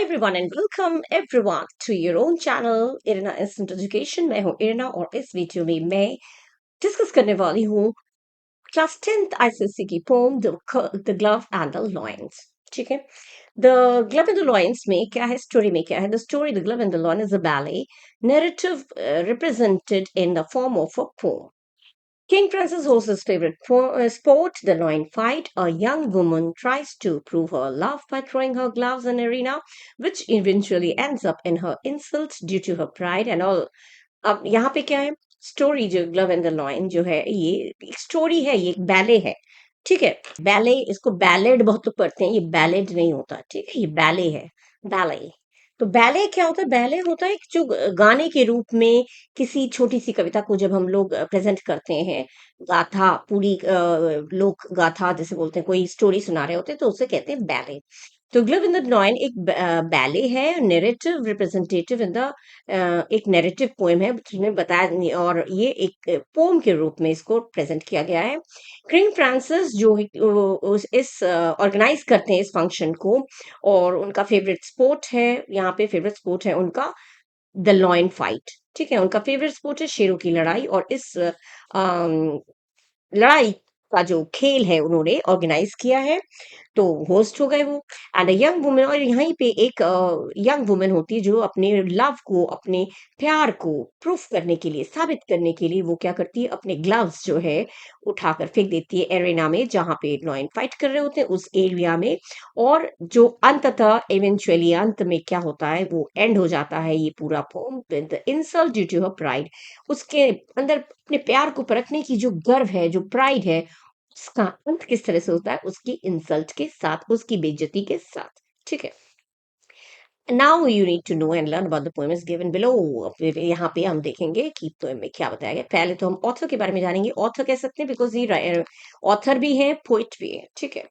everyone and welcome everyone to your own channel Irna instant education. मैं हूँ इरना और इस वीडियो में मैं डिस्कस करने वाली हूँ क्लास 10th आईसीएसई की poem the glove and the lions. ठीक है, the glove and the lions में क्या है, स्टोरी में क्या है। The story the glove and the lion is a ballet narrative represented in the form of a poem. King Francis hosts his favorite sport, the loin fight. A young woman tries to prove her love by throwing her gloves in arena, which eventually ends up in her insult due to her pride and all. अब यहाँ पे क्या है, story जो glove and the lion जो है ये एक स्टोरी है, ये एक बैले है। ठीक है, बैले, इसको बैलेड बहुत लोग पढ़ते हैं, ये बैलेड नहीं होता। ठीक है, ये बैले है, बैले। तो बैले क्या होता है? बैले होता है जो गाने के रूप में किसी छोटी सी कविता को जब हम लोग प्रेजेंट करते हैं, गाथा पूरी लोक गाथा जैसे बोलते हैं, कोई स्टोरी सुना रहे होते हैं तो उसे कहते हैं बैले। तो ग्लिव इन द नॉइन एक बैले है, नेरेटिव रिप्रेजेंटेटिव इन द एक नैरेटिव पोएम है जिसमें बताया, और ये एक पोम के रूप में इसको प्रेजेंट किया गया है। किंग फ्रांसिस जो इस ऑर्गेनाइज करते हैं इस फंक्शन को, और उनका फेवरेट स्पोर्ट है, यहाँ पे फेवरेट स्पोर्ट है उनका द लॉइन फाइट। ठीक है, उनका फेवरेट स्पोर्ट है शेरों की लड़ाई, और इस लड़ाई का जो खेल है उन्होंने ऑर्गेनाइज किया है, तो होस्ट हो गए वो। एंड यंग वुमेन, और यहीं पे एक यंग वुमेन होती है जो अपने लव को, अपने प्यार को प्रूफ करने के लिए, साबित करने के लिए वो क्या करती है, अपने ग्लव्स जो है उठाकर फेंक देती है एरेना में, जहां पे लॉइन फाइट कर रहे होते हैं उस एरिया में। और जो अंततः इवेंचुअली अंत में क्या होता है, वो एंड हो जाता है ये पूरा poem with insult due to her pride. उसके अंदर अपने प्यार को परखने की जो गर्व है, जो प्राइड है, उसका अंत किस तरह से होता है, उसकी इंसल्ट के साथ, उसकी बेइज्जती के साथ। ठीक है, now you need to know and learn about the poem is given below. यहाँ पे हम देखेंगे कि पोएम में क्या बताया गया। पहले तो हम ऑथर के बारे में जानेंगे। ऑथर कह सकते हैं बिकॉज ये ऑथर भी है, पोइट भी है। ठीक है,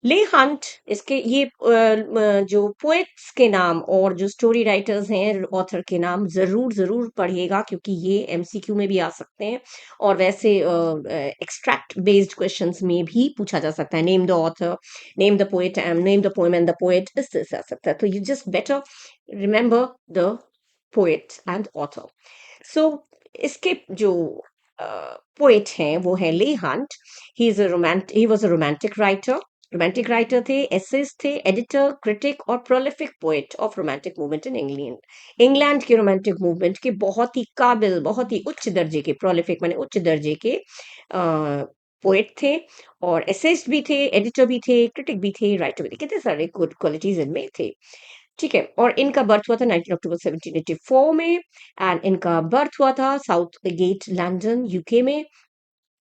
ले हंट, इसके ये जो पोएट्स के नाम और जो स्टोरी राइटर्स हैं, ऑथर के नाम जरूर जरूर पढ़िएगा, क्योंकि ये एमसीक्यू में भी आ सकते हैं, और वैसे एक्सट्रैक्ट बेस्ड क्वेश्चंस में भी पूछा जा सकता है। Name the author, name the poet, name the poem and the poet, इस तरह से आ सकता है। तो you just better remember the poet and author. So इसके जो पोएट हैं वो है Leigh Hunt. He was a romantic writer, romantic writer थे, एसेस्ट थे, एडिटर, क्रिटिक और prolific poet of romantic movement in England. England के रोमांटिक मूवमेंट के बहुत ही काबिल, बहुत ही उच्च दर्जे के, प्रोलिफिक माने उच्च दर्जे के पोएट थे, और एसेस्ट भी थे, एडिटर भी थे, क्रिटिक भी थे, राइटर भी थे, कितने सारे गुड क्वालिटीज इनमें थे। ठीक है, और इनका बर्थ हुआ था 19 अक्टूबर 1784 में, एंड इनका बर्थ हुआ था साउथ गेट लंदन यूके में,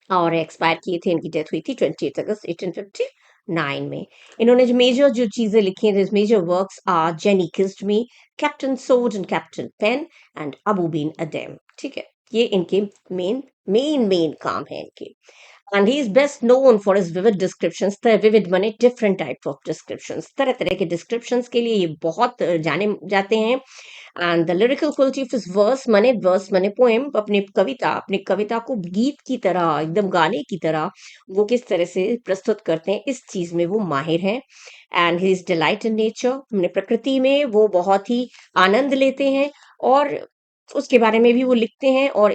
और एक्सपायर किए थे, इनकी डेथ हुई थी 28 अगस्त 1859 में। इन्होंने जो चीजें लिखी हैं, major works are Jenny kissed me, Captain Sword and Captain Pen and Abou Ben Adhem. ठीक है, ये इनके मेन काम है इनके। And he is best known for his vivid descriptions. Vivid माने डिफरेंट टाइप ऑफ डिस्क्रिप्शंस, तरह तरह के डिस्क्रिप्शंस के लिए ये बहुत जाने जाते हैं। And the lyrical quality of his verse माने पोएम, अपनी कविता को गीत की तरह, एकदम गाने की तरह वो किस तरह से प्रस्तुत करते हैं, इस चीज में वो माहिर हैं। And his delight in nature, अपने प्रकृति में वो बहुत ही आनंद लेते हैं, और उसके बारे में भी वो लिखते हैं। और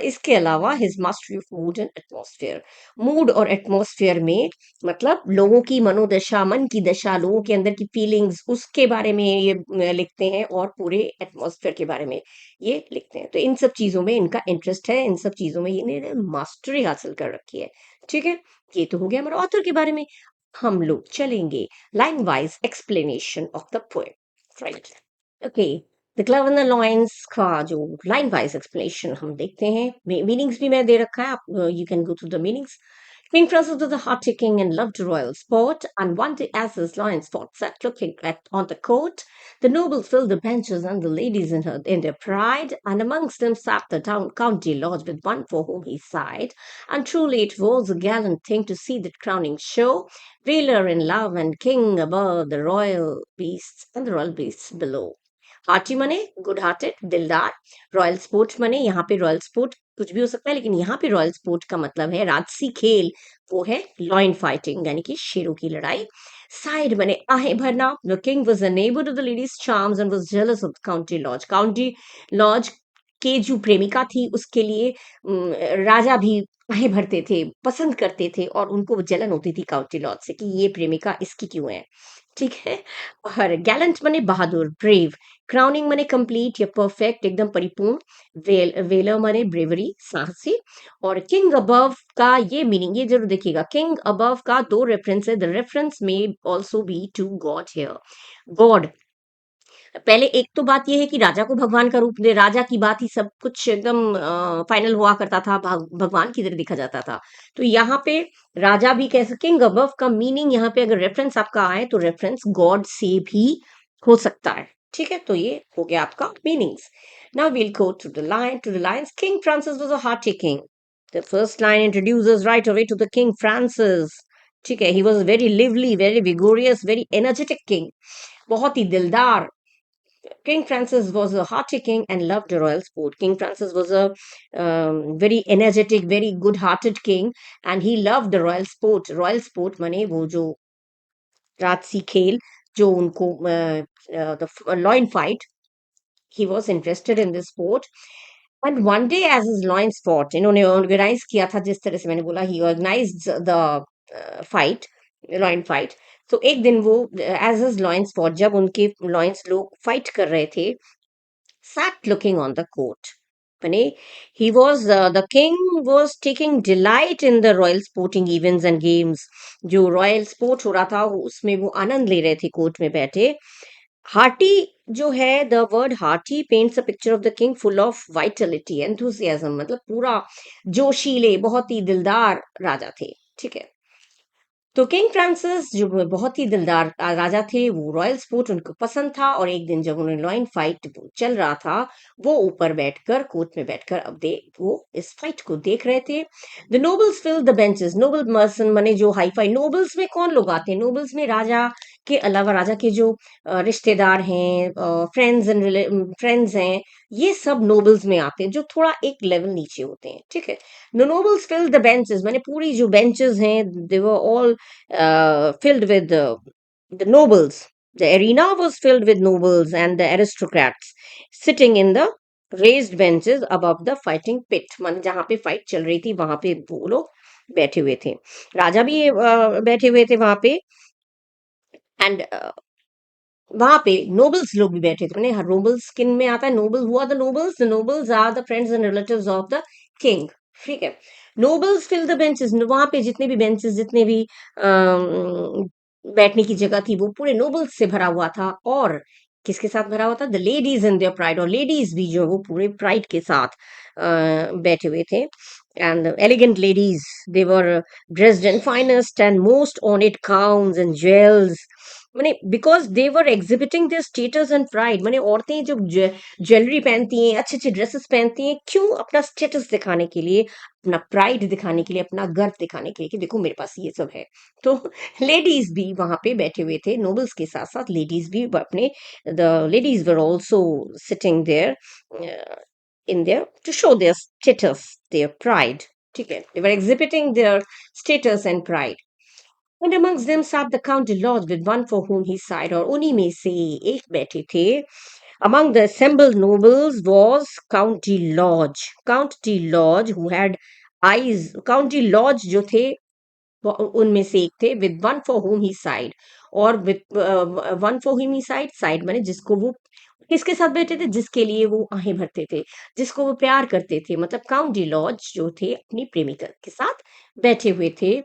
इसके अलावा his mastery of mood and atmosphere, mood और एटमॉस्फेयर में, मतलब लोगों की मनोदशा, मन की दशा, लोगों के अंदर की फीलिंग्स, उसके बारे में ये लिखते हैं, और पूरे एटमॉस्फेयर के बारे में ये लिखते हैं। तो इन सब चीजों में इनका इंटरेस्ट है, इन सब चीजों में इन्होंने मास्टरी हासिल कर रखी है। ठीक है, ये तो हो गया हमारे ऑथर के बारे में। हम लोग चलेंगे line wise explanation of the poem. Right, okay. The club and the lions का जो लाइन वाइज एक्सप्लेनेशन हम देखते हैं, मीनिंग्स भी मैं दे रखा है, आप you can go through the meanings. King Francis was a hearty king and loved royal sport, and one day as his lions fought sat looking on the court, the nobles filled the benches and the ladies in their pride, and amongst them sat the county lords with one for whom he sighed, and truly it was a gallant thing to see that crowning show, Wheeler in love and king above the royal beasts and the royal beasts below. Hearty मने good hearted, दिलदार। Royal sports मने, यहाँ पे royal sport कुछ भी हो सकता है, लेकिन यहाँ पे रॉयल स्पोर्ट का मतलब है राजसी खेल, वो है लॉइन फाइटिंग, यानी कि शेरों की लड़ाई। साइड माने आहें भरना। The king was unable to the ladies charms and was jealous of Count de Lorge. Count de Lorge के जो प्रेमिका थी उसके लिए राजा भी आहें भरते थे, पसंद करते थे, और उनको जलन होती थी काउंटी लॉज से कि ये प्रेमिका इसकी क्यों है, ठीक है। और गैलेंट माने बहादुर, ब्रेव। क्राउनिंग माने कंप्लीट या परफेक्ट, एकदम परिपूर्ण। वेलर माने ब्रेवरी, साहसी। और किंग अबव का ये मीनिंग, ये जरूर देखिएगा, किंग अबव का दो रेफरेंस है। The reference may also be to God here. God, पहले एक तो बात ये है कि राजा को भगवान का रूप दे, राजा की बात ही सब कुछ एकदम फाइनल हुआ करता था, भगवान की तरह दिखा जाता था। तो यहाँ पे राजा भी कैसे, किंग अबव का मीनिंग यहाँ पे अगर रेफरेंस आपका आए तो रेफरेंस गॉड से भी हो सकता है, ठीक है। तो ये हो गया आपका meanings. Now we'll go to the lines. King Francis was a hearty king. The first line introduces right away to the King Francis, ठीक है। He was very lively, very vigorous, very energetic king, बहुत ही दिलदार। King Francis was a hearty king and loved the royal sport. King Francis was a very energetic, very good-hearted king, and he loved the royal sport. Royal sport माने वो जो राजसी खेल, जो उनको the loin fight. He was interested in this sport. And one day, as his loins fought, इन्होंने organise किया था, जिस तरह से मैंने बोला, he organized the fight, loin fight. तो एक दिन वो as his loins fought, जब उनके loins लोग फाइट कर रहे थे, sat looking on the court. Pane, the king was taking delight in the royal sporting events and games. जो रॉयल स्पोर्ट हो रहा था उसमें वो आनंद ले रहे थे कोर्ट में बैठे। हार्टी जो है, the word hearty paints a picture of the king full of Vitality, enthusiasm, मतलब पूरा जोशीले, बहुत ही दिलदार राजा थे, ठीक है। तो किंग फ्रांसिस जो बहुत ही दिलदार राजा थे, वो रॉयल स्पोर्ट उनको पसंद था, और एक दिन जब उन्हें लॉइन फाइट चल रहा था, वो ऊपर बैठकर, कोर्ट में बैठकर अब वो इस फाइट को देख रहे थे। The nobles fill the benches. Noble person माने जो हाई फाई। नोबल्स में कौन लोग आते हैं? नोबल्स में राजा के अलावा राजा के जो रिश्तेदार हैं, फ्रेंड्स हैं, ये सब नोबल्स में आते हैं, जो थोड़ा एक लेवल नीचे होते हैं, ठीक है। The nobles fill the benches माने पूरी जो बेंचेस हैं, they were all filled with the nobles. The arena was filled with nobles and the aristocrats sitting in the raised benches above the fighting pit. मान जहाँ पे fight चल रही थी वहां पे वो लोग बैठे हुए थे, राजा भी बैठे हुए थे वहां पे, एंड वहां पे नोबल्स लोग भी बैठे थे। मैंने हर नोबल्स किन में आता है? नोबल हुआ the nobles are the friends and relatives of the king, ठीक है। नोबल्स फिल द बेंचेस, वहां पे जितने भी बेंचेस, जितने भी बैठने की जगह थी, वो पूरे नोबल्स से भरा हुआ था। और किसके साथ भरा हुआ था? The ladies in their pride, और लेडीज भी जो वो पूरे प्राइड के साथ बैठे हुए थे। And elegant ladies, they were dressed in finest and most ornate gowns and jewels, माने because they were exhibiting their status and pride. माने औरतें जो ज्वेलरी पहनती हैं, अच्छे अच्छे ड्रेसेस पहनती हैं, क्यों? अपना स्टेटस दिखाने के लिए, अपना प्राइड दिखाने के लिए, अपना गर्व दिखाने के लिए कि देखो मेरे पास ये सब है। तो लेडीज भी वहां पे बैठे हुए थे, नोबल्स के साथ साथ लेडीज भी अपने, the ladies were also sitting there in there to show their status, their pride, ठीक है। They were exhibiting their status and pride. And amongst them sat the Count de Lodge with one for whom he sighed, और उन्हीं में से एक बैठे थे। Among the assembled nobles was Count de Lodge. Count de Lodge, who had eyes, Count de Lodge जो थे उनमें से एक थे, with one for whom he sighed, और with one for whom he sighed, sighed माने जिसको वो, किसके साथ बैठे थे? जिसके लिए वो आहें भरते थे, जिसको वो प्यार करते थे, मतलब काउंट डी लॉज जो थे अपनी प्रेमिका के साथ बैठे हुए थे।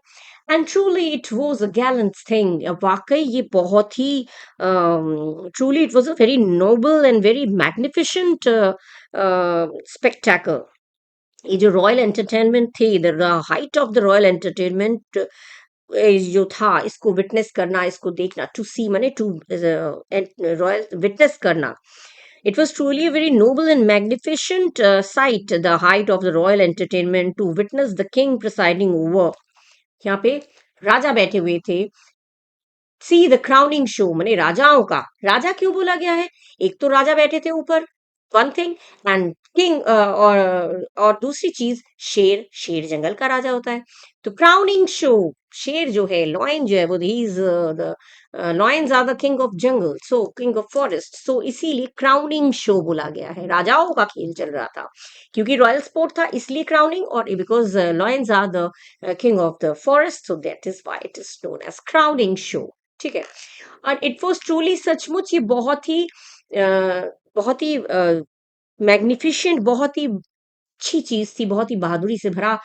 And truly it was a gallant thing, वाकई ये बहुत ही truly it was a very noble and very magnificent spectacle. ये जो रॉयल एंटरटेनमेंट थे, the height of the royal entertainment जो था, इसको विटनेस करना, इसको देखना, टू सी माने टू रॉयल विटनेस करना। It was truly a very noble and magnificent sight, the height of the royal entertainment, to witness the king presiding over. यहाँ पे राजा बैठे हुए थे। सी द क्राउनिंग शो, माने राजाओं का राजा क्यों बोला गया है? एक तो राजा बैठे थे ऊपर, वन थिंग, एंड किंग, और दूसरी चीज, शेर, शेर जंगल का राजा होता है। तो क्राउनिंग शो, शेर जो है, लॉयन जो है, वो he is the lions are the king of jungle, so king of forest, so इसीलिए क्राउनिंग शो बोला गया है, राजाओं का खेल चल रहा था, क्योंकि रॉयल स्पोर्ट था इसलिए क्राउनिंग, और because lions are the king of the forest, so that is why it is known as crowning show. ठीक है, और इट वाज ट्रूली, सचमुच ये बहुत ही मैग्निफिशेंट, बहुत ही अच्छी चीज थी, बहुत ही बहादुरी से भरा।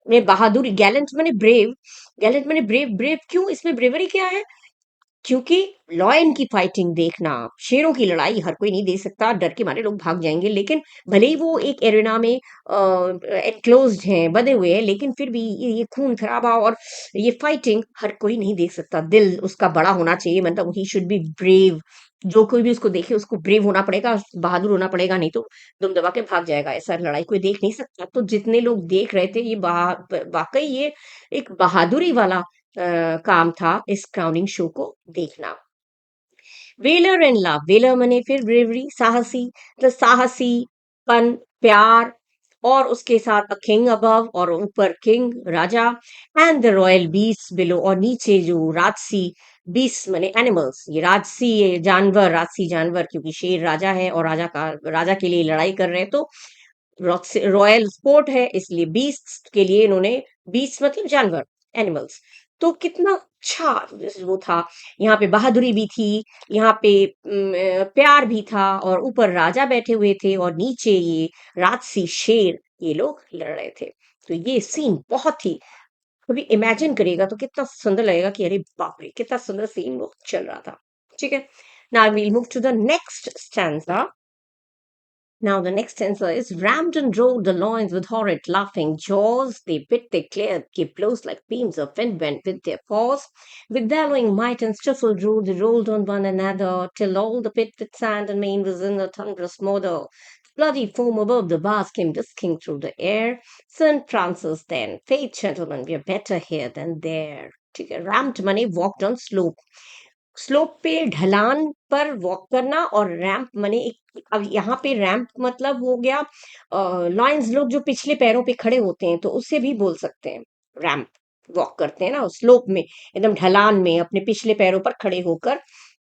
में बहादुरी, गैलेंट मैंने ब्रेव, गैलेंट मैंने ब्रेव, ब्रेव क्यों, इसमें ब्रेवरी क्या है, क्योंकि लॉयन की फाइटिंग देखना, शेरों की लड़ाई हर कोई नहीं देख सकता, डर के मारे लोग भाग जाएंगे, लेकिन भले ही वो एक एरिना में एनक्लोज्ड हैं, बंधे हुए हैं, लेकिन फिर भी ये खून खराबा और ये फाइटिंग हर कोई नहीं देख सकता, दिल उसका बड़ा होना चाहिए, मतलब ही शुड बी ब्रेव, जो कोई भी उसको देखे उसको ब्रेव होना पड़ेगा, बहादुर होना पड़ेगा, नहीं तो दुम दबा के भाग जाएगा, ऐसा लड़ाई कोई देख नहीं सकता। तो जितने लोग देख रहे थे, ये वाकई ये एक बहादुरी वाला काम था, इस क्राउनिंग शो को देखना। वेलर एंड लव, वेलर मने फिर ब्रेवरी, साहसी, तो साहसी पन, प्यार, और उसके साथ अ किंग अबव, और ऊपर king Raja, and the royal beast below, और नीचे जो राजसी बीस्ट मने एनिमल्स, ये राजसी, ये जानवर, राजसी जानवर, क्योंकि शेर राजा है और राजा के लिए लड़ाई कर रहे हैं, तो रॉयल स्पोर्ट है इसलिए बीस्ट के लिए इन्होंने, बीस्ट मतलब जानवर, एनिमल्स, तो कितना अच्छा वो था, यहाँ पे बहादुरी भी थी, यहाँ पे प्यार भी था, और ऊपर राजा बैठे हुए थे और नीचे ये राजसी शेर, ये लोग लड़ रहे थे। तो ये सीन बहुत ही, कभी इमेजिन करिएगा तो कितना सुंदर लगेगा कि अरे बाप रे कितना सुंदर सीन वो चल रहा था। ठीक है, now we'll move to the next stanza. Now the next answer is Ramden rode the loins with horrid laughing jaws. They bit, they cleared, gave blows like beams of wind went with their paws. With bellowing might and stifled rule, they rolled on one another, till all the pit with sand and mane was in a thunderous smother. Bloody foam above the bars came whisking through the air. St. Francis then, faith gentlemen, we're better here than there. ठीक है, ramped money walked on slope. Slope पे ढलान पर walk करना, और ramp माने एक, अब यहाँ पे रैंप मतलब हो गया, लॉयंस लोग जो पिछले पैरों पे खड़े होते हैं तो उससे भी बोल सकते हैं, रैंप वॉक करते हैं ना स्लोप में, एकदम ढलान में अपने पिछले पैरों पर खड़े होकर,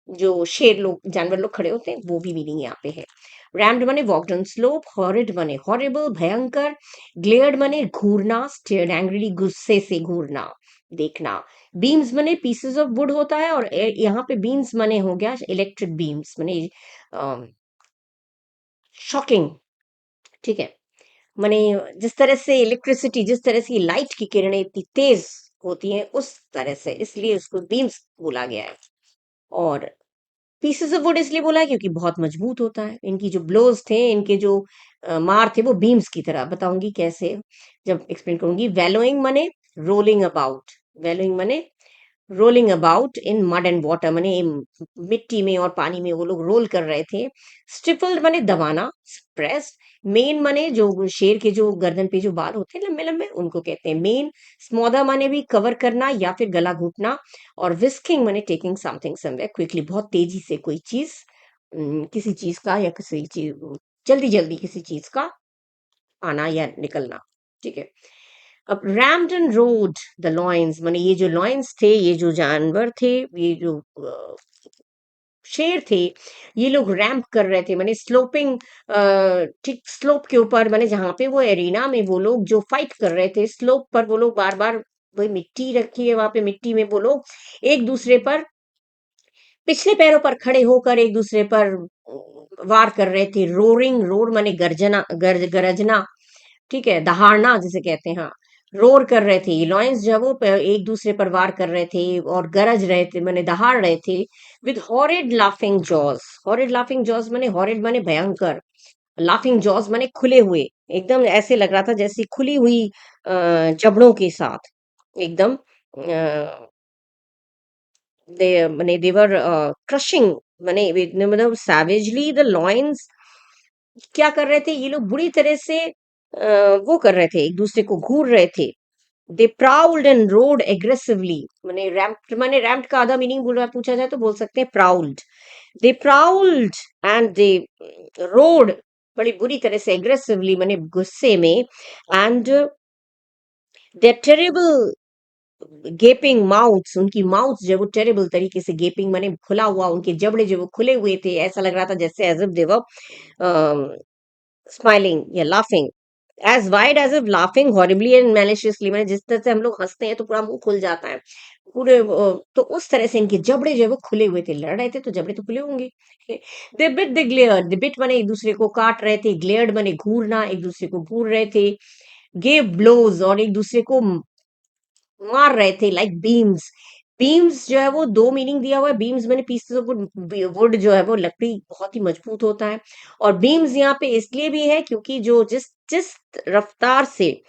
जो शेर लोग जानवर लोग खड़े होते हैं, वो भी मीनिंग यहाँ पे है। रैम्ड मने वॉकड ऑन स्लोप, हॉरिड मने हॉरिबल भयंकर, ग्लेयर्ड मने घूरना, स्टेयर्ड एंग्रीली गुस्से से घूरना, देखना। बीम्स मने पीसेस ऑफ वुड होता है, और यहाँ पे बीम्स मने हो गया इलेक्ट्रिक बीम्स मने शॉकिंग। ठीक है, मने जिस तरह से इलेक्ट्रिसिटी, जिस तरह से लाइट की किरणें इतनी तेज होती हैं उस तरह से, इसलिए उसको बीम्स बोला गया है। और पीसेस ऑफ वुड इसलिए बोला है क्योंकि बहुत मजबूत होता है, इनकी जो ब्लोज थे, इनके जो मार थे, वो बीम्स की तरह, बताऊंगी कैसे जब एक्सप्लेन करूंगी। वेलोइंग मने रोलिंग अबाउट, वेलोइंग मने rolling about in mud and water, मने मिट्टी में और पानी में वो लोग रोल कर रहे थे। स्टिफल्ड मने दबाना, प्रेस। मेन मने जो शेर के जो गर्दन पे जो बाल होते हैं लंबे लंबे, उनको कहते हैं मेन। स्मोदा मने भी कवर करना या फिर गला घुटना, और विस्किंग मने टेकिंग समथिंग समवेयर क्विकली, बहुत तेजी से कोई चीज, किसी चीज का या किसी चीज, जल्दी जल्दी किसी चीज का आना या निकलना। ठीक है, अब रैम्डन रोड द लॉयंस, माने ये जो लॉयंस थे, ये जो जानवर थे, ये जो शेर थे, ये लोग रैंप कर रहे थे, माने स्लोपिंग, ठीक स्लोप के ऊपर, माने जहां पे वो एरिना में वो लोग जो फाइट कर रहे थे, स्लोप पर वो लोग बार बार, वही मिट्टी रखी है वहां पे, मिट्टी में वो लोग एक दूसरे पर पिछले पैरों पर खड़े होकर एक दूसरे पर वार कर रहे थे। रोरिंग, रोर माने गर्जना, गरजना, ठीक है, दहाड़ना जिसे कहते हैं, हाँ, रोर कर रहे थे, लॉयंस जब वो एक दूसरे पर वार कर रहे थे और गरज रहे थे, माने दहाड़ रहे थे। With horrid laughing jaws, horrid laughing jaws माने भयंकर, लाफिंग जॉज माने खुले हुए, एकदम ऐसे लग रहा था जैसे खुली हुई जबड़ों के साथ, एकदम दे माने देवर क्रशिंग, माने मतलब सैवेजली द लॉयंस क्या कर रहे थे, ये लोग बुरी तरह से वो कर रहे थे, एक दूसरे को घूर रहे थे। दे प्राउल्ड एंड रोड एग्रेसिवली, माने रैम्प्ड का आधा मीनिंग बोल पूछा जाए तो बोल सकते हैं प्राउल्ड। दे प्राउल्ड एंड दे रोड, बड़ी बुरी तरह से, एग्रेसिवली माने गुस्से में, एंड दे टेरिबल, गेपिंग माउथ्स, उनकी माउथ जो है वो टेरिबल तरीके से गेपिंग माने खुला हुआ, उनके जबड़े जो वो खुले हुए थे, ऐसा लग रहा था जैसे as if they were smiling या laughing, as wide as if laughing horribly and maliciously, मैंने जिस तरह से हम लोग हंसते हैं तो पूरा मुंह खुल जाता है पूरे, तो उस तरह से इनके जबड़े जो है वो खुले हुए थे, लड़ रहे थे तो जबड़े तो खुले होंगे। They bit the glare, they bit माने एक दूसरे को काट रहे थे, ग्लेयर्ड माने घूरना, एक दूसरे को घूर रहे थे, गेव ब्लोज और एक दूसरे को मार रहे थे, लाइक बीम्स। बीम्स जो है वो दो मीनिंग दिया हुआ है, बीम्स मैंने पीसेस ऑफ वुड, वुड जो है वो लकड़ी बहुत ही मजबूत होता है, और बीम्स यहाँ पे इसलिए भी है क्योंकि जो जिस जिस रफ्तार से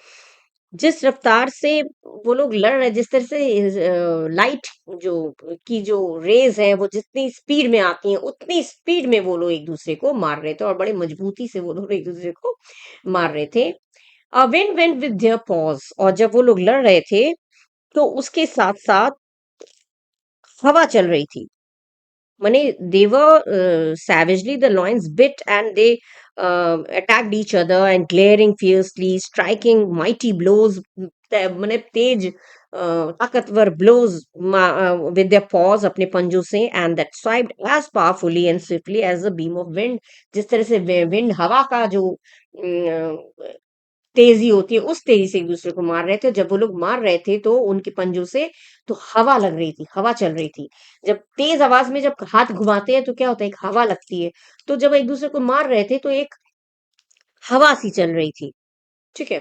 जिस रफ्तार से वो लोग लड़ रहे, जिस तरह से लाइट जो की जो रेज है वो जितनी स्पीड में आती हैं उतनी स्पीड में वो लोग एक दूसरे को मार रहे थे, और बड़े मजबूती से वो लोग एक दूसरे को मार रहे थे। Wind went with their pause, और जब वो लोग लड़ रहे थे तो उसके साथ साथ हवा चल रही थी, माने they were savagely the lions bit and they attacked each other and glaring fiercely, striking mighty blows, माने तेज ताकतवर blows with their paws, अपने पंजों से, and that swiped as powerfully and swiftly as a beam of wind, जिस तरह से wind हवा का जो तेजी होती है उस तेजी से एक दूसरे को मार रहे थे। जब वो लोग मार रहे थे तो उनके पंजों से तो हवा लग रही थी, हवा चल रही थी। जब तेज आवाज में जब हाथ घुमाते हैं तो क्या होता है, एक हवा लगती है। तो जब एक दूसरे को मार रहे थे तो एक हवा सी चल रही थी, ठीक है।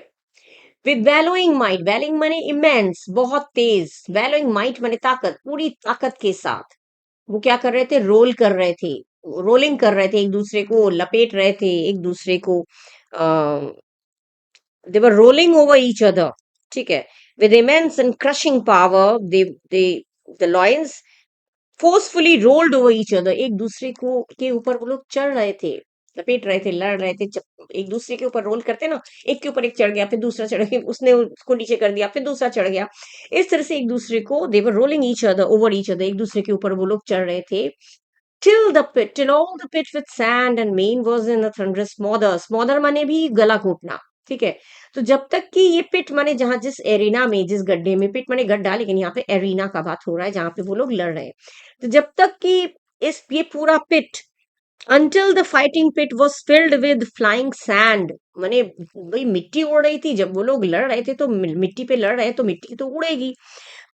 विद वैलोइंग माइट, वैलोइंग माने इमेंस, बहुत तेज, वैलोइंग माइट माने ताकत, पूरी ताकत के साथ वो क्या कर रहे थे, रोल कर रहे थे, रोलिंग कर रहे थे, एक दूसरे को लपेट रहे थे, एक दूसरे को they were rolling over each other, ठीक है, with immense and crushing power, they the lions forcefully rolled over each other, एक दूसरे को के ऊपर वो लोग चढ़ रहे थे, लपेट रहे थे, लड़ रहे थे, एक दूसरे के ऊपर रोल करते ना, एक के ऊपर एक चढ़ गया, फिर दूसरा चढ़ गया, उसने उसको नीचे कर दिया, फिर दूसरा चढ़ गया, इस तरह से एक दूसरे को they were rolling each other over each other, एक दूसरे के ऊपर वो लोग चढ़ रहे थे, till all the pit with sand and main was in a thunderous smother, smother माने भी गला घोटना, ठीक है। तो जब तक कि ये पिट माने जहां जिस एरिना में, जिस गड्ढे में, पिट माने गड्ढा लेकिन यहाँ पे एरिना का बात हो रहा है जहां पे वो लोग लड़ रहे हैं, तो जब तक कि इस ये पूरा पिट, until the fighting pit was filled with flying sand, माने भाई मिट्टी उड़ रही थी, जब वो लोग लड़ रहे थे तो मिट्टी पे लड़ रहे हैं तो मिट्टी तो उड़ेगी,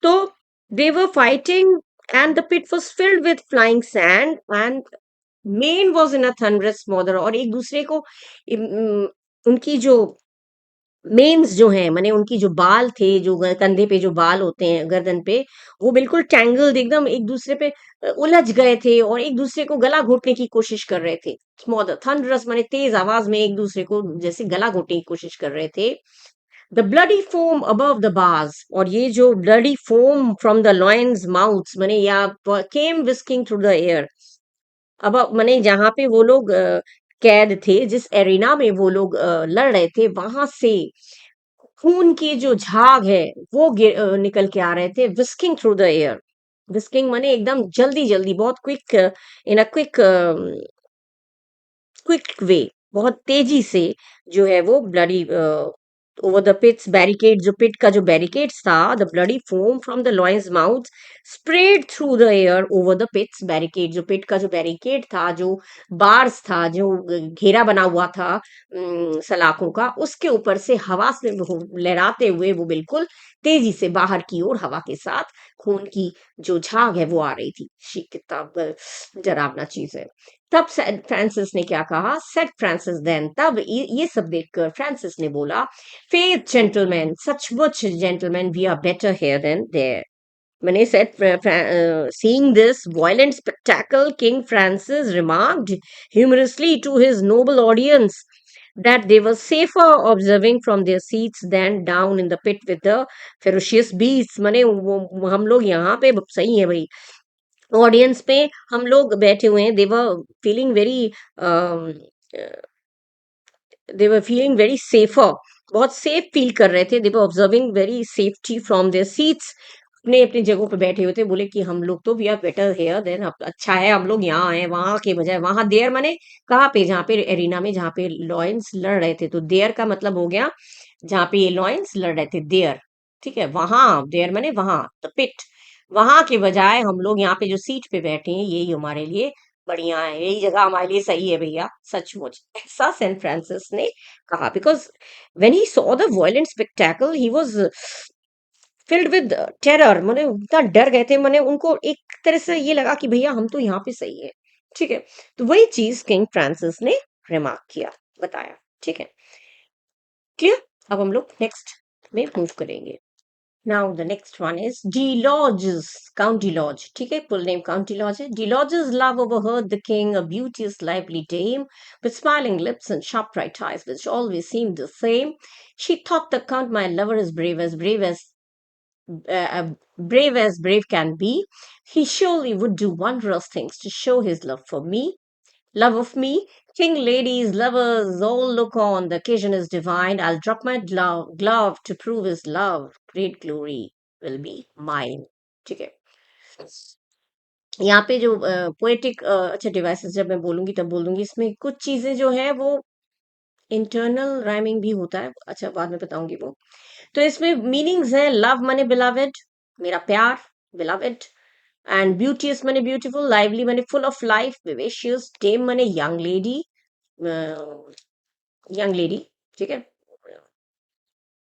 तो they were fighting and the pit was filled with flying sand and main was in a thunderous smother, और एक दूसरे को उनकी जो मेन्स जो हैं, माने उनकी जो बाल थे, जो कंधे पे जो बाल होते हैं गर्दन पे, वो बिल्कुल टैंगल्ड एकदम एक दूसरे पे उलझ गए थे और एक दूसरे को गला घोटने की कोशिश कर रहे थे। स्मॉदर, थंडरस माने तेज आवाज में एक दूसरे को जैसे गला घोटने की कोशिश कर रहे थे। The bloody foam above the bars, और ये जो bloody foam from the lions mouths माने या केम विस्किंग थ्रू द एयर, अब माने जहां पे वो लोग कैद थे, जिस एरिना में वो लोग लड़ रहे थे, वहां से खून की जो झाग है वो निकल के आ रहे थे, whisking through the air, whisking माने एकदम जल्दी जल्दी, बहुत quick, in a quick way, बहुत तेजी से जो है वो bloody over the pit's barricade, जो पिट का जो बैरिकेड्स था, the bloody foam from the lion's mouth spread through the air over the pit's barricade, जो पिट का जो बैरिकेड था, जो बार्स था, जो घेरा बना हुआ था सलाखों का, उसके ऊपर से हवा से लहराते हुए वो बिल्कुल तेजी से बाहर की ओर हवा के साथ खून की जो झाग है वो आ रही थी। शी कितना डरावना चीज है। तब फ्रांसिस ने क्या कहा, सेट फ्रांसिस देन, तब ये सब देखकर फ्रांसिस ने बोला, फेथ जेंटलमैन, सचमुच gentleman, we are better here than there. मैंने सेट, seeing this violent spectacle, King Francis remarked humorously to his noble audience that they were safer observing from their seats than down in the pit with the ferocious beasts। माने वो हम लोग यहाँ पे सही है भाई, ऑडियंस पे हम लोग बैठे हुए हैं, they were feeling very safer, बहुत सेफ फील कर रहे थे, they were observing very safety from their seats, अपने अपनी जगहों पे बैठे हुए थे, बोले कि हम लोग तो we are better here than, अच्छा है हम लोग यहाँ आए, वहां के बजाय वहां, देयर माने कहाँ पे, जहाँ पे एरिना में जहाँ पे लॉयंस लड़ रहे थे, तो देयर का मतलब हो गया जहाँ पे ये लॉयंस लड़ रहे थे, देयर। ठीक है, वहां, देयर माने वहां, द पिट, वहां के बजाय हम लोग यहाँ पे जो सीट पे बैठे हैं यही हमारे लिए बढ़िया है, यही जगह हमारे लिए सही है भैया, सचमुच ऐसा सेंट फ्रांसिस ने कहा। Because when he saw the violent spectacle he was filled with terror, माने इतना डर गए थे, माने उनको एक तरह से ये लगा कि भैया हम तो यहाँ पे सही है। ठीक है, तो वही चीज किंग फ्रांसिस ने रिमार्क किया, बताया। ठीक है, क्लियर। अब हम लोग नेक्स्ट में मूव करेंगे। Now the next one is Delodge's, Count Delodge. ठीक है, full name Count Delodge है। Delodge's love overheard the king, a beauteous, lively dame, with smiling lips and sharp bright eyes, which always seemed the same. She thought the count, my lover, is brave as brave can be. He surely would do wondrous things to show his love for me. Love of me, king, ladies, lovers, all look on. The occasion is divine. I'll drop my glove to prove his love. Great glory will be mine. ठीक है, यहाँ पे जो poetic अच्छा devices जब मैं बोलूंगी तब बोल दूंगी, इसमें कुछ चीजें जो है वो इंटरनल राइमिंग भी होता है, अच्छा बाद में बताऊंगी वो। तो इसमें मीनिंग्स है, लव माने बिलवेड, मेरा प्यार, बिलवेड, एंड ब्यूटीज माने ब्यूटीफुल, लाइवली माने full of life, vivacious, dam माने यंग लेडी, यंग लेडी, ठीक है,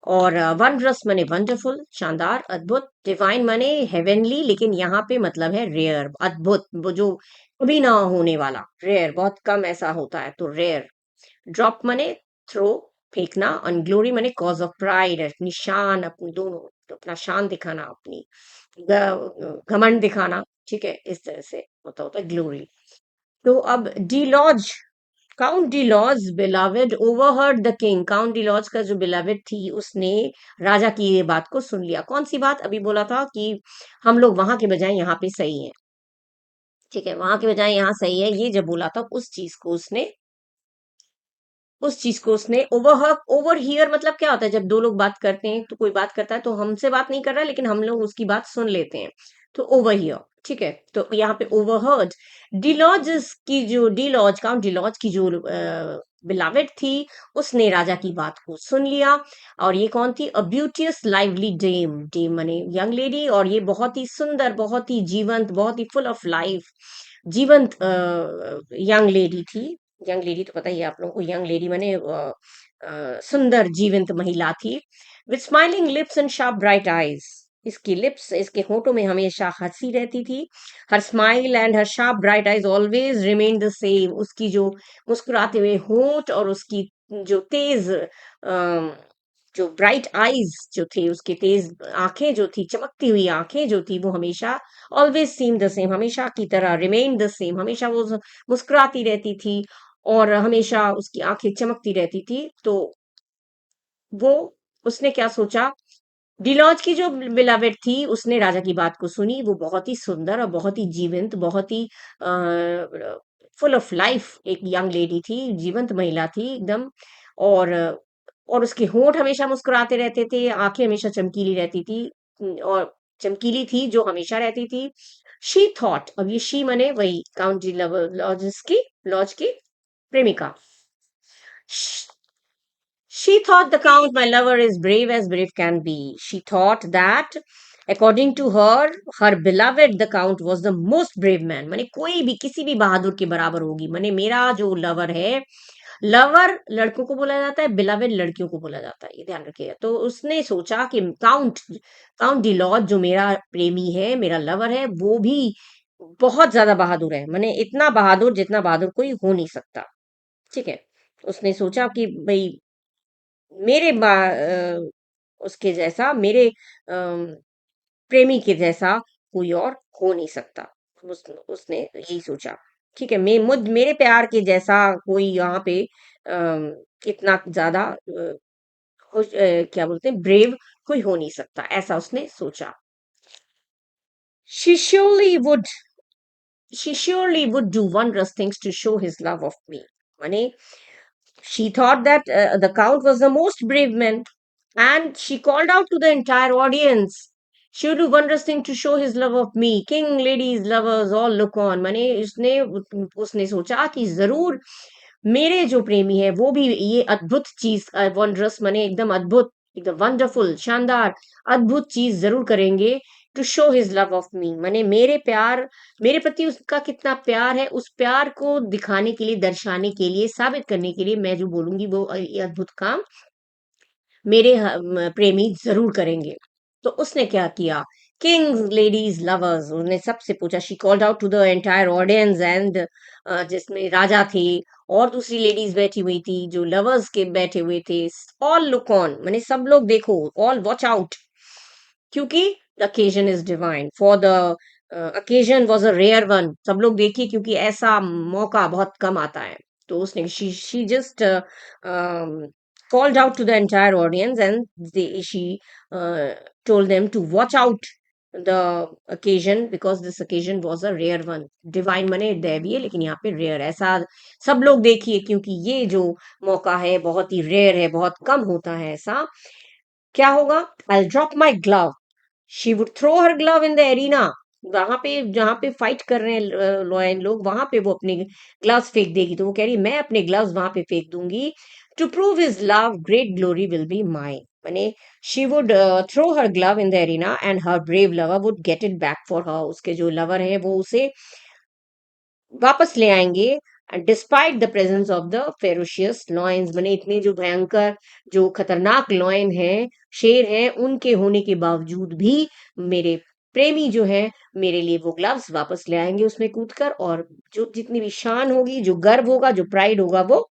और वंडरस माने वंडरफुल, शानदार, अद्भुत, डिवाइन माने हेवनली, लेकिन यहाँ पे मतलब है रेयर, अद्भुत, वो जो कभी ना होने वाला, रेयर, बहुत कम ऐसा होता है, तो रेयर। ड्रॉप माने थ्रो, फेंकना, और ग्लोरी माने कॉज ऑफ प्राइड, अपनी शान, अपनी दोनों, तो अपना शान दिखाना, अपनी घमंड दिखाना, ठीक है, इस तरह से होता है ग्लोरी। तो अब de Lorge, Count de Lorge beloved overheard the king, Count de Lorge का जो बिलवेड थी उसने राजा की ये बात को सुन लिया। कौन सी बात? अभी बोला था कि हम लोग वहां के बजाय यहाँ पे सही है, ठीक है, वहां के बजाय यहाँ सही है, ये जब बोला था उस चीज को उसने, उस चीज को उसने ओवर, ओवर हियर मतलब क्या होता है, जब दो लोग बात करते हैं, तो कोई बात करता है तो हमसे बात नहीं कर रहा है लेकिन हम लोग उसकी बात सुन लेते हैं, तो ओवर हियर, ठीक है, तो यहाँ पे ओवरहर्ड। डिलॉज की जो, डिलॉज, काउंट डिलॉज की जो बिलावेड थी, उसने राजा की बात को सुन लिया। और ये कौन थी? अ ब्यूटियस लाइवली डेम, डेम माने यंग लेडी, और ये बहुत ही सुंदर, बहुत ही जीवंत, बहुत ही फुल ऑफ लाइफ, जीवंत यंग लेडी थी। यंग लेडी तो पता ही है आप लोगों को, यंग लेडी माने सुंदर जीवंत महिला थी। With smiling lips and sharp bright eyes, इसकी लिप्स, इसके होठों में हमेशा हंसी रहती थी। Her smile and her sharp bright eyes always remain the same, उसकी जो मुस्कुराते हुए होठ और उसकी जो तेज जो ब्राइट आईज जो थे, उसके तेज आंखें जो थी, चमकती हुई आंखें जो थी, वो हमेशा ऑलवेज सेम द सेम, हमेशा की तरह, रिमेन द सेम, हमेशा वो मुस्कुराती रहती थी और हमेशा उसकी आंखें चमकती रहती थी। तो वो, उसने क्या सोचा, डिलॉज की जो बिलावेड थी उसने राजा की बात को सुनी, वो बहुत ही सुंदर और बहुत ही जीवंत, बहुत ही फुल ऑफ लाइफ एक यंग लेडी थी, जीवंत महिला थी एकदम। और उसके होंठ हमेशा मुस्कुराते रहते थे, आंखें हमेशा चमकीली रहती थी, और चमकीली थी जो हमेशा रहती थी। शी थॉट, अब ये शी मने वही काउंट लॉज की, लॉज की प्रेमिका। She thought the Count, my lover, is brave as brave can be. She thought that, according to her, her beloved, the Count, was the most brave man. माने कोई भी, किसी भी बहादुर के बराबर होगी। माने मेरा जो लवर है, लवर लड़कों को बोला जाता है, बिलवेड लड़कियों को बोला जाता है, ये ध्यान रखिएगा। तो उसने सोचा कि काउंट, काउंट डिलॉज जो मेरा प्रेमी है, मेरा लवर है, वो भी बहुत ज्यादा बहादुर है, माने इतना बहादुर जितना बहादुर कोई हो नहीं सकता, ठीक है। उसने सोचा कि भाई मेरे उसके जैसा, मेरे प्रेमी के जैसा कोई और हो नहीं सकता। उसने यही सोचा, ठीक है, मेरे प्यार के जैसा कोई यहाँ पे इतना ज्यादा क्या बोलते हैं, ब्रेव कोई हो नहीं सकता, ऐसा उसने सोचा। she surely would she surely would do wondrous things to show his love of me, माने she thought that the count was the most brave man, and she called out to the entire audience. She would do wondrous thing to show his love of me. King, ladies, lovers, all look on. माने उसने सोचा कि जरूर मेरे जो प्रेमी है वो भी ये अद्भुत चीज, वंडरस माने एकदम अद्भुत एकदम वंडरफुल, शानदार, अद्भुत चीज जरूर करेंगे to show his love of me, माने मेरे प्रति उसका कितना प्यार है, उस प्यार को दिखाने के लिए, दर्शाने के लिए, साबित करने के लिए मैं जो बोलूंगी वो ये अद्भुत काम मेरे प्रेमी जरूर करेंगे। तो उसने क्या किया, किंग्स लेडीज लवर्स, उसने सबसे पूछा, she called out to the entire audience and जिसमें राजा थे और दूसरी लेडीज बैठी हुई थी, जो लवर्स के बैठे हुए थे, ऑल लुक ऑन, माने सब लोग देखो, ऑल वॉच आउट, क्योंकि the occasion is divine, for the occasion was a rare one, सब लोग देखिए क्योंकि ऐसा मौका बहुत कम आता है। तो उसने she just called out to the entire audience and she uh, told them to watch out the occasion because this occasion was a rare one, divine मने दैवीय, लेकिन यहाँ पे रेयर, ऐसा सब लोग देखिए क्योंकि ये जो मौका है बहुत ही रेयर है, बहुत कम होता है ऐसा। क्या होगा, I drop my glove, she would throw her glove in the arena, वहां पे जहां पे फाइट कर रहे हैं लॉयन लोग, वहां पे वो अपने ग्लव्स फेंक देगी, तो वो कह रही मैं अपने ग्लव्स वहां पे फेंक दूंगी, to prove his love great glory will be my, माने she would throw her glove in the arena and her brave lover would get it back for her, उसके जो लवर है वो उसे वापस ले आएंगे, despite the presence of the ferocious lions, मैंने इतने जो भयंकर, जो खतरनाक लॉयन है, शेर हैं, उनके होने के बावजूद भी मेरे प्रेमी जो है मेरे लिए वो ग्लव्स वापस ले आएंगे उसमें कूदकर, और जो जितनी भी शान होगी, जो गर्व होगा, जो प्राइड होगा, वो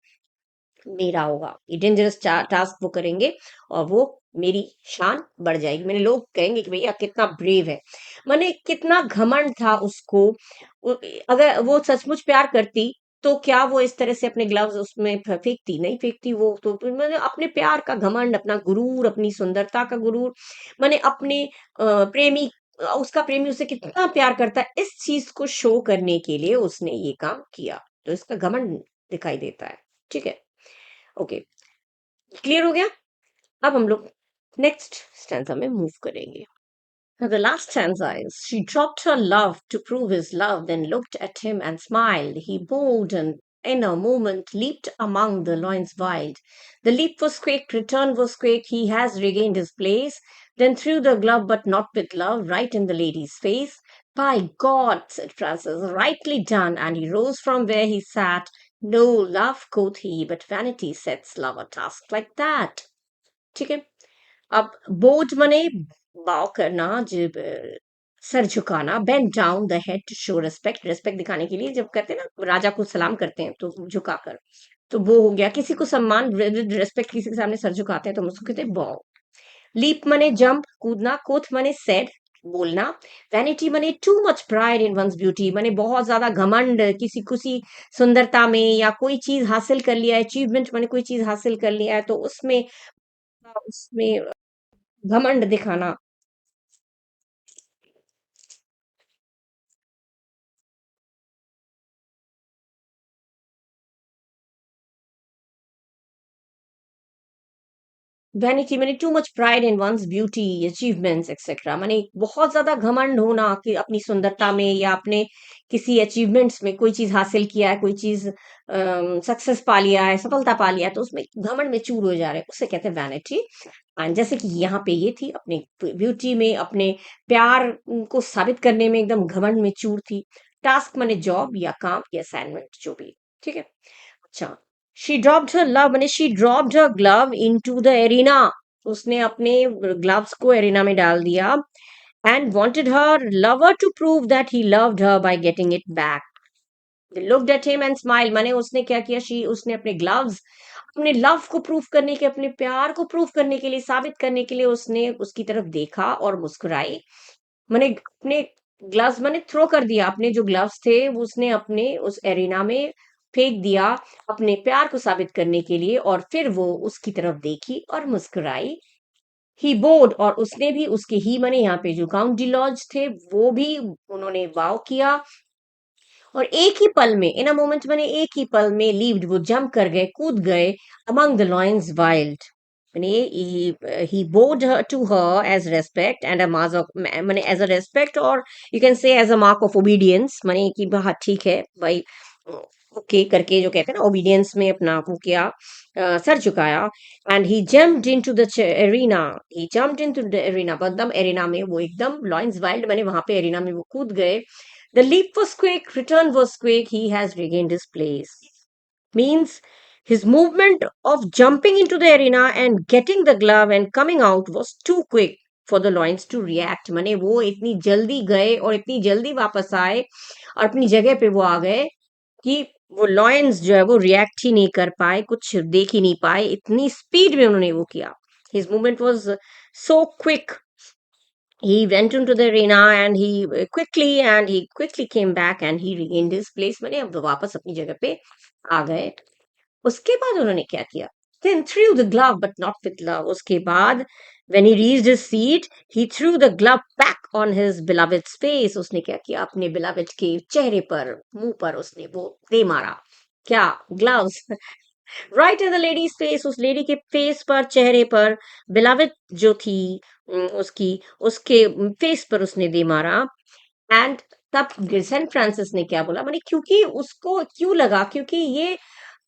मेरा होगा, ये डेंजरस टास्क वो करेंगे और वो मेरी शान बढ़ जाएगी, मैंने लोग कहेंगे कि भैया कितना ब्रेव है, माने कितना घमंड था उसको। अगर वो सचमुच प्यार करती तो क्या वो इस तरह से अपने ग्लव्स उसमें फेंकती, नहीं फेंकती, वो तो मैंने अपने प्यार का घमंड, अपना गुरूर, अपनी सुंदरता का गुरूर, मैंने अपने प्रेमी, उसका प्रेमी उसे कितना प्यार करता है, इस चीज को शो करने के लिए उसने ये काम किया, तो इसका घमंड दिखाई देता है। ठीक है, ओके, क्लियर हो गया। अब हम लोग नेक्स्ट स्टैंजा में मूव करेंगे। Now the last stanza is, she dropped her love to prove his love, then looked at him and smiled. He bowed and in a moment leaped among the loins wild. The leap was quick, return was quick, he has regained his place, then threw the glove, but not with love, right in the lady's face. By God, said Francis, rightly done, and he rose from where he sat. No love, quoth he, but vanity sets love a task like that. ठीक है, अब बोझ मने bow करना, जब सर झुकाना, bend down the head to show respect, respect दिखाने के लिए जब करते हैं ना, राजा को सलाम करते हैं तो झुकाकर, तो वो हो गया, किसी को सम्मान, रिस्पेक्ट, किसी के सामने सर झुकाते हैं तो हम उसको कहते हैं बॉव। लीप मने जंप, कूदना, कोथ मने सेड, बोलना, वैनिटी मने too much pride in one's beauty, मने बहुत ज्यादा घमंड, किसी सुंदरता में, या कोई चीज हासिल कर लिया है, अचीवमेंट मने कोई चीज हासिल कर लिया है तो उसमें उसमें घमंड दिखाना। वैनिटी माने too much pride in one's beauty, achievements etcetera, माने बहुत ज्यादा घमंड होना कि अपनी सुंदरता में या अपने किसी अचीवमेंट्स में, कोई चीज हासिल किया है, कोई चीज सक्सेस पा लिया है, सफलता पा लिया है, तो उसमें घमंड में चूर हो जा रहे हैं, उसे कहते हैं वैनिटी। एंड जैसे कि यहाँ पे ये थी, अपने ब्यूटी में, अपने प्यार को साबित करने में एकदम घमंड में चूर थी। टास्क माने जॉब या काम या असाइनमेंट जो भी। ठीक है, अच्छा, शी ड्रॉप्ड हर लव, मैंने she dropped her glove into the arena, उसने अपने ग्लव्स को एरिना में डाल दिया, and wanted her lover to prove that he loved her by getting it back. Looked at him and smile, माने उसने क्या किया, शी उसने अपने ग्लव्स, अपने लव को प्रूव करने के, अपने प्यार को प्रूव करने के लिए, साबित करने के लिए उसने उसकी तरफ देखा और मुस्कुराई, मैंने अपने ग्लव्स मैंने थ्रो कर दिया, अपने जो ग्लव्स थे वो उसने अपने उस एरिना में फेंक दिया, अपने प्यार को साबित करने के लिए, और फिर वो उसकी तरफ देखी और मुस्कुराई। ही बोर्ड, और उसने भी, उसके ही माने यहाँ पे जो काउंट डी लॉज थे वो भी उन्होंने वाव किया, और एक ही पल में, इन अ मोमेंट मैंने एक ही पल में, लीव्ड वो जंप कर गए, कूद गए, अमंग द लॉयंस वाइल्ड, माने he bowed her to her as respect and a mark of, माने as a respect, और you can say as a mark of obedience, माने कि हाँ ठीक है भाई, ओके करके जो कहते हैं ना ओबीडियंस में अपना वो किया, सर झुकाया। And he jumped into the arena, he jumped into the arena, एकदम एरिना में वो एकदम लॉयंस वाइल्ड बने वहां पे एरिना में वो कूद गए। The leap was quick, return was quick, he has regained his place. Means his movement of jumping into the arena and getting the glove and coming out was too quick for the Lions to react। माने वो इतनी जल्दी गए और इतनी जल्दी वापस आए और अपनी जगह पे वो आ गए कि वो लॉयंस जो है वो रिएक्ट ही नहीं कर पाए, कुछ देख ही नहीं पाए, इतनी स्पीड में उन्होंने वो किया। His movement was so quick. He went into the arena and he quickly came back and he regained his place। मैंने अब वापस अपनी जगह पे आ गए। उसके बाद उन्होंने क्या किया? Then threw the glove but not with love। उसके बाद when he reached his seat he threw the glove back on his beloved's face। उसने क्या किया? अपने beloved के चेहरे पर, मुंह पर उसने वो दे मारा। क्या? Gloves right in the ladies face. उस लेडी के फेस पर, चेहरे पर, beloved जो थी उसकी, उसके फेस पर उसने दे मारा। एंड तब सेंट फ्रांसिस ने क्या बोला? माने क्योंकि उसको क्यों लगा, क्योंकि ये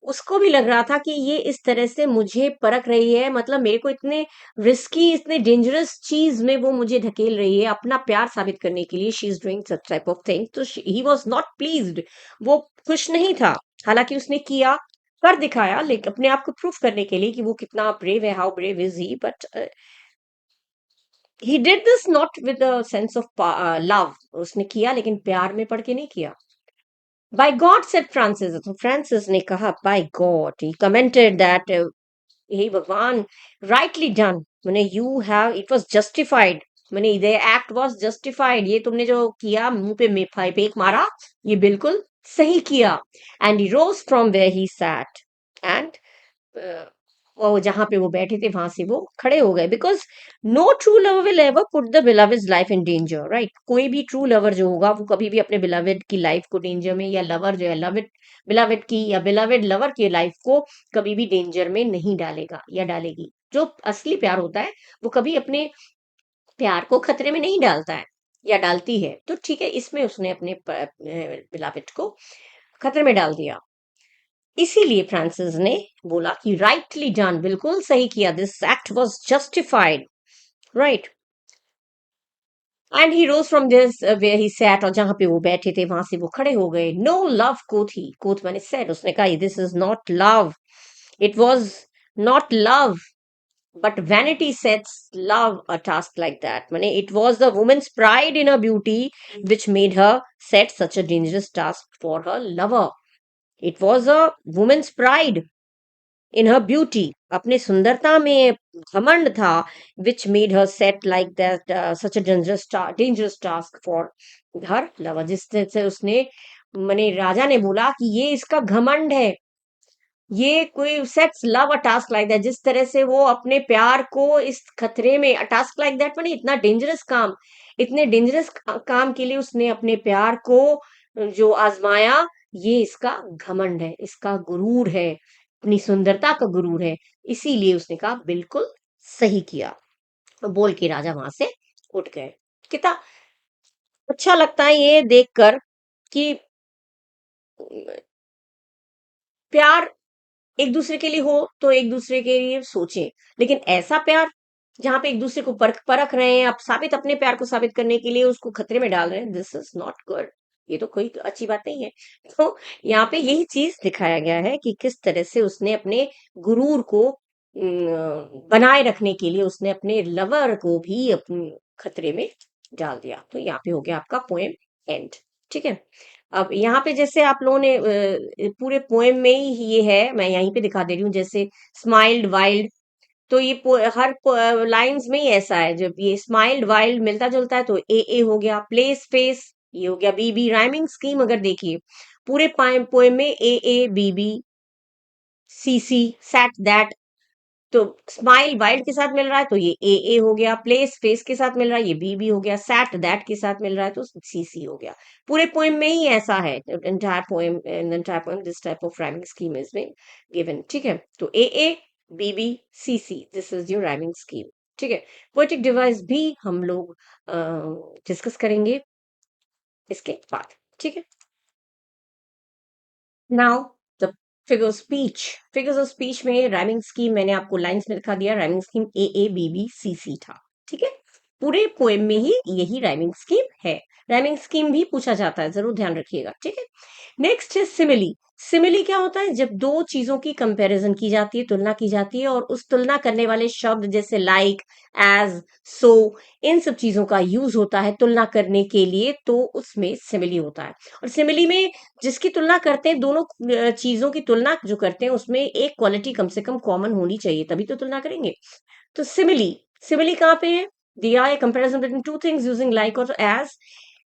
उसको भी लग रहा था कि ये इस तरह से मुझे परख रही है, मतलब मेरे को इतने रिस्की, इतने डेंजरस चीज में वो मुझे ढकेल रही है अपना प्यार साबित करने के लिए। She is doing such type of thing. तो ही वॉज नॉट प्लीज्ड, वो खुश नहीं था। हालांकि उसने किया, कर दिखाया, लेकिन अपने आप को प्रूफ करने के लिए कि वो कितना ब्रेव है, how brave is he. But he did this not with a sense of love. उसने किया लेकिन प्यार में पड़ के नहीं किया। By God said Francis. तो फ्रांसिस ने कहा by God, he commented that हे भगवान, राइटली डन। मैंने you have, it was justified. मैंने द एक्ट वाज जस्टिफाइड, ये तुमने जो किया, मुंह पे फेंक मारा, ये बिल्कुल सही किया। And he rose from where he sat and वो जहां पे वो बैठे थे वहां से वो खड़े हो गए। Because no true lover will ever put the beloved life in danger, right? कोई भी ट्रू लवर जो होगा वो कभी भी अपने बिलवेड की लाइफ को डेंजर में, या लवर जो है लव बिलवेड की या बिलवेड लवर की लाइफ को कभी भी डेंजर में नहीं डालेगा या डालेगी। जो असली प्यार होता है वो कभी अपने प्यार को खतरे में नहीं डालता है या डालती है। तो ठीक है, इसमें उसने अपने बिलवेड को खतरे में डाल दिया। इसीलिए फ्रांसिस ने बोला कि राइटली डन, बिल्कुल सही किया, this act was justified, right. And he rose from this where he sat, और जहां पे वो बैठे थे वहां से वो खड़े हो गए। नो लव कोथ ही, कोथ मैंने सेड, उसने कहा this is not love, it was not love, but vanity sets love a task like that। Mane, it was the woman's pride in her beauty which made her set such a dangerous task for her lover। It was a woman's pride in her beauty, अपने सुंदरता में घमंड था, which made her set like that such a dangerous task for her lover. जिस तरह से उसने, मैंने राजा ने बोला कि ये इसका घमंड है, ये कोई sets love a task like that, जिस तरह से वो अपने प्यार को इस खतरे में, अ टास्क लाइक दैट मैंने इतना डेंजरस काम, इतने डेंजरस काम के लिए उसने अपने प्यार को जो आजमाया, ये इसका घमंड है, इसका गुरूर है, अपनी सुंदरता का गुरूर है। इसीलिए उसने कहा बिल्कुल सही किया, बोल के राजा वहां से उठ गए। कितना अच्छा लगता है ये देखकर कि प्यार एक दूसरे के लिए हो तो एक दूसरे के लिए सोचें, लेकिन ऐसा प्यार जहां पे एक दूसरे को परख परख रहे हैं, आप साबित, अपने प्यार को साबित करने के लिए उसको खतरे में डाल रहे हैं, दिस इज नॉट गुड। ये तो कोई अच्छी बात नहीं है। तो यहाँ पे यही चीज दिखाया गया है कि किस तरह से उसने अपने गुरूर को बनाए रखने के लिए उसने अपने लवर को भी अपने खतरे में डाल दिया। तो यहाँ पे हो गया आपका पोएम एंड। ठीक है, अब यहाँ पे जैसे आप लोगों ने पूरे पोएम में ही ये है, मैं यहीं पे दिखा दे रही हूँ, जैसे स्माइल्ड वाइल्ड, तो ये हर लाइंस में ही ऐसा है। जब ये स्माइल्ड वाइल्ड मिलता जुलता है तो ए हो गया, प्लेस फेस ये हो गया बी बी। राइमिंग स्कीम अगर देखिए पूरे पोएम में A B B C C sat that, तो स्माइल वाइल्ड के साथ मिल रहा है तो ये ए हो गया, प्लेस फेस के साथ मिल रहा है ये बी हो गया, सैट दैट के साथ मिल रहा है तो सी हो गया। पूरे पोएम में ही ऐसा है, entire poem this type of rhyming scheme is been given. ठीक है, तो A B C, this is your rhyming scheme. ठीक है, पोएटिक डिवाइस भी हम लोग डिस्कस करेंगे इसके बाद। ठीक है। Now the figures of speech में राइमिंग स्कीम मैंने आपको लाइंस में दिखा दिया। राइमिंग स्कीम AABBCC था। ठीक है, पूरे पोएम में ही यही राइमिंग स्कीम है। राइमिंग स्कीम भी पूछा जाता है, जरूर ध्यान रखिएगा। ठीक है, नेक्स्ट है सिमिली। सिमिली क्या होता है? जब दो चीजों की कंपैरिजन की जाती है, तुलना की जाती है, और उस तुलना करने वाले शब्द जैसे लाइक, एज, सो, इन सब चीजों का यूज होता है तुलना करने के लिए, तो उसमें सिमिली होता है। और सिमिली में जिसकी तुलना करते हैं, दोनों चीजों की तुलना जो करते हैं, उसमें एक क्वालिटी कम से कम कॉमन होनी चाहिए, तभी तो तुलना करेंगे। तो सिमिली, सिमिली कहाँ पे है? दिया है comparison between two things using like और as.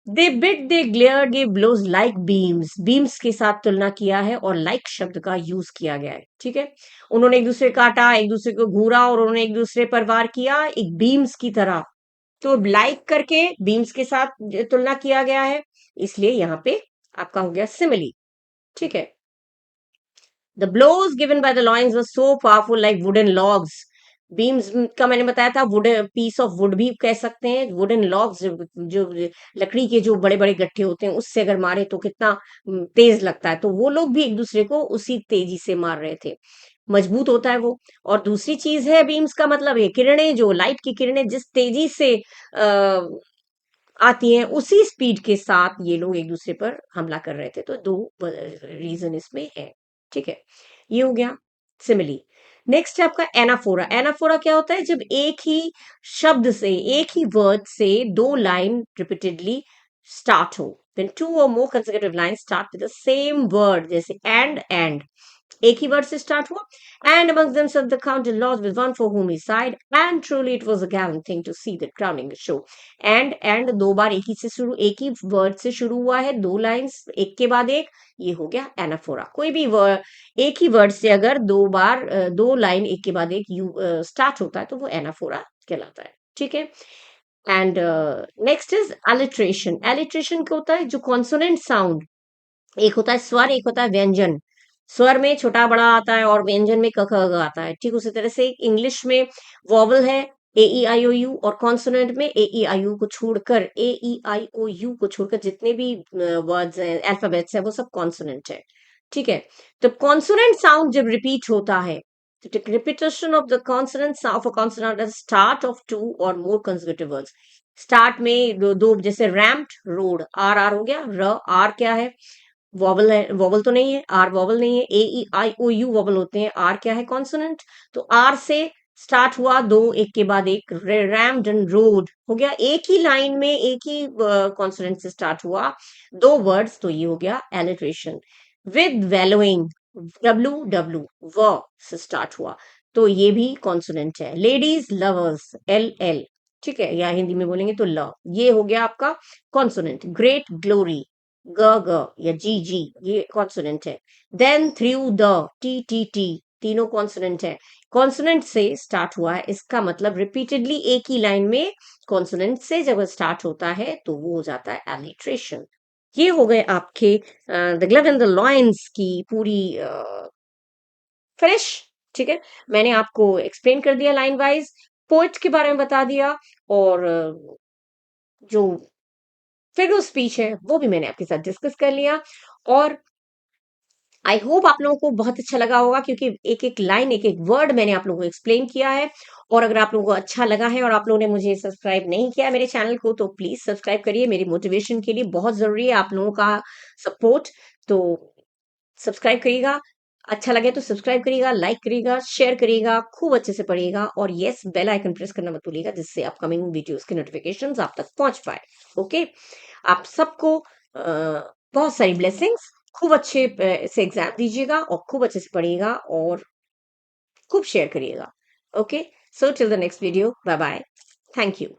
They bit, they glare, give blows like beams. Beams के साथ तुलना किया है और लाइक शब्द का यूज किया गया है। ठीक है, उन्होंने एक दूसरे काटा, एक दूसरे को घूरा, और उन्होंने एक दूसरे पर वार किया एक बीम्स की तरह। तो लाइक करके बीम्स के साथ तुलना किया गया है, इसलिए यहाँ पे आपका हो गया सिमिली। ठीक है, the blows given by the lions were so powerful like wooden logs. Beams का मैंने बताया था, वुड, पीस ऑफ वुड भी कह सकते हैं। वुडन लॉग्स जो लकड़ी के जो बड़े बड़े गट्ठे होते हैं, उससे अगर मारे तो कितना तेज लगता है। तो वो लोग भी एक दूसरे को उसी तेजी से मार रहे थे, मजबूत होता है वो। और दूसरी चीज है, बीम्स का मतलब है किरणें, जो लाइट की किरणें जिस तेजी से आती हैं, उसी स्पीड के साथ ये लोग एक दूसरे पर हमला कर रहे थे। तो दो रीजन इसमें है। ठीक है, ये हो गया सिमिली। नेक्स्ट है आपका एनाफोरा। एनाफोरा क्या होता है? जब एक ही शब्द से, एक ही वर्ड से दो लाइन रिपीटेडली स्टार्ट हो, when two or more consecutive lines start with the same word, जैसे and एक ही वर्ड से स्टार्ट हुआ। And amongst themselves the count lost with one for whom he sighed, and truly it was a gallant thing to see the crowning show। and दो बार एक ही से शुरू, एक ही word से शुरू हुआ है, दो लाइंस एक के बाद एक, ये हो गया एनाफोरा। कोई भी वर्ड, एक ही वर्ड से अगर दो बार दो लाइन एक के बाद एक यू स्टार्ट होता है, तो वो एनाफोरा कहलाता है। ठीक है, and next is alliteration. Alliteration क्या होता है? जो कॉन्सोनेंट साउंड, एक होता है स्वर, एक होता है व्यंजन। स्वर में छोटा बड़ा आता है, और व्यंजन में क ख ग आता है। ठीक उसी तरह से इंग्लिश में वॉवल है AEIOU, और कॉन्सोनेंट में AEIU को छोड़कर, AEIOU को छोड़कर जितने भी वर्ड्स हैं, अल्फाबेट्स है, वो सब कॉन्सोनेंट है। ठीक है, तो कॉन्सोनेंट साउंड जब रिपीट होता है, तो repetition of the consonant of a consonant at the start of two or more consecutive words. Start में दो जैसे रैम्प्ड रोड, R हो गया, र, आर क्या है? वॉवल है, वॉवल तो नहीं है, आर वॉवल नहीं है। AEIOU वॉवल होते हैं, आर क्या है? कॉन्सोनेंट। तो आर से स्टार्ट हुआ, दो एक के बाद एक, रैम्ड एंड रोड हो गया। एक ही लाइन में एक ही कॉन्सोनेंट से स्टार्ट हुआ दो वर्ड्स, तो ये हो गया एलिट्रेशन। विद वेलोइंग, WW, व से स्टार्ट हुआ, तो ये भी कॉन्सोनेंट है। लेडीज लवर्स, LL, ठीक है, या हिंदी में बोलेंगे तो ल, ये हो गया आपका कॉन्सोनेंट। ग्रेट ग्लोरी, ग ग या जी, ये कॉन्सोनेंट है। देन थ्रू द, टी, तीनों कॉन्सोनेंट है। कॉन्सोनेंट से स्टार्ट हुआ है, इसका मतलब रिपीटेडली एक ही लाइन में कॉन्सोनेंट से जब स्टार्ट होता है, तो वो हो जाता है एलिट्रेशन। ये हो गए आपके the glove and the lions की पूरी फिनिश। ठीक है, मैंने आपको एक्सप्लेन कर दिया लाइन वाइज, पोइट के बारे में बता दिया, और जो फिगर स्पीच है वो भी मैंने आपके साथ डिस्कस कर लिया। और आई होप आप लोगों को बहुत अच्छा लगा होगा, क्योंकि एक एक लाइन, एक एक वर्ड मैंने आप लोगों को एक्सप्लेन किया है। और अगर आप लोगों को अच्छा लगा है और आप लोगों ने मुझे सब्सक्राइब नहीं किया है मेरे चैनल को, तो प्लीज सब्सक्राइब करिए, मेरी मोटिवेशन के लिए बहुत जरूरी है आप लोगों का सपोर्ट। तो सब्सक्राइब करिएगा, अच्छा लगे तो सब्सक्राइब करिएगा, लाइक करिएगा, शेयर करिएगा, खूब अच्छे से पढ़िएगा, और यस, बेल आइकन प्रेस करना मत भूलिएगा, जिससे अपकमिंग वीडियोस की नोटिफिकेशंस आप तक पहुंच पाए। ओके, आप सबको बहुत सारी ब्लेसिंग्स। खूब अच्छे से एग्जाम दीजिएगा, और खूब अच्छे से पढ़िएगा, और खूब शेयर करिएगा। Okay, so till the next video, bye bye, thank you.